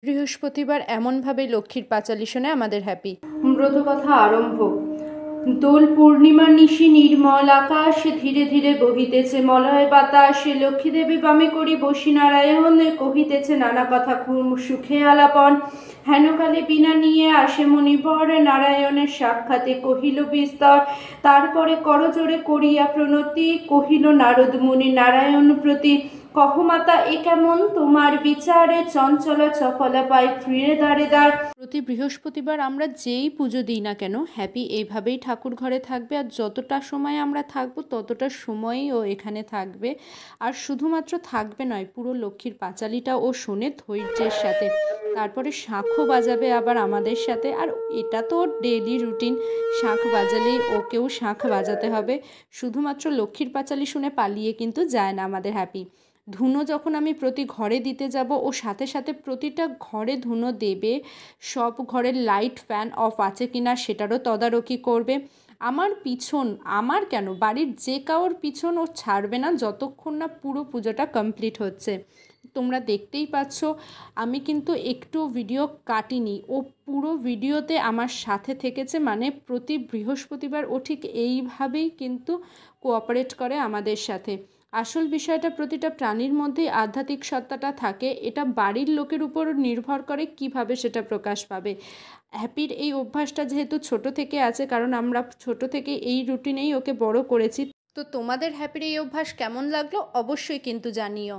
বৃহস্পতিবার এমনভাবে লক্ষ্মীর পাঁচালি শোনে আমাদের হ্যাপি। ব্রতকথা আরম্ভ। দোল পূর্ণিমার নিশি নির্মল আকাশ, ধীরে ধীরে বহিতেছে মলয় বাতাস। লক্ষ্মীদেবী বামে করি বসি নারায়ণ, কহিতেছে নানা কথা সুখে আলাপন। হেনকালে বিনা নিয়ে আসে মণিবর, নারায়ণের সাক্ষাতে কহিল বিস্তর। তারপরে করজোড়ে করিয়া প্রণতি, কহিল নারদ মুনি নারায়ণ প্রতি। কহ মাতা এ কেমন তোমার বিচারে, চঞ্চলা চপলা পায় ফিরে দাঁড়ে দাঁড়। প্রতি বৃহস্পতিবার আমরা যেই পুজো দিই না কেন, হ্যাপি এইভাবেই ঠাকুর ঘরে থাকবে, আর যতটা সময় আমরা থাকবো ততটা সময়ই ও এখানে থাকবে। আর শুধুমাত্র থাকবে নয়, পুরো লক্ষ্মীর পাঁচালিটা ও শোনে ধৈর্যের সাথে। তারপরে শাঁখও বাজাবে আবার আমাদের সাথে, আর এটা তো ওর ডেইলি রুটিন, শাঁখ বাজালেই ওকেও শাঁখ বাজাতে হবে। শুধুমাত্র লক্ষ্মীর পাঁচালি শুনে পালিয়ে কিন্তু যায় না আমাদের হ্যাপি। ধুনো যখন আমি প্রতি ঘরে দিতে যাব, ও সাথে সাথে প্রতিটা ঘরে ধুনো দেবে, সব ঘরের লাইট ফ্যান অফ আছে কিনা সেটারও তদারকি করবে। আমার পিছন, আমার কেন, বাড়ির যে কারোর পিছন ও ছাড়বে না যতক্ষণ না পুরো পুজোটা কমপ্লিট হচ্ছে। তোমরা দেখতেই পাচ্ছ আমি কিন্তু একটু ভিডিও কাটিনি, ও পুরো ভিডিওতে আমার সাথে থেকেছে। মানে প্রতি বৃহস্পতিবার ও ঠিক এইভাবেই কিন্তু কোঅপারেট করে আমাদের সাথে। আসল বিষয়টা, প্রতিটা প্রাণীর মধ্যেই আধ্যাত্মিক সত্তাটা থাকে, এটা বাড়ির লোকের উপর নির্ভর করে কিভাবে সেটা প্রকাশ পাবে। হ্যাপির এই অভ্যাসটা যেহেতু ছোট থেকে আছে, কারণ আমরা ছোট থেকে এই রুটিনেই ওকে বড় করেছি। তো তোমাদের হ্যাপির এই অভ্যাস কেমন লাগলো অবশ্যই কিন্তু জানিও।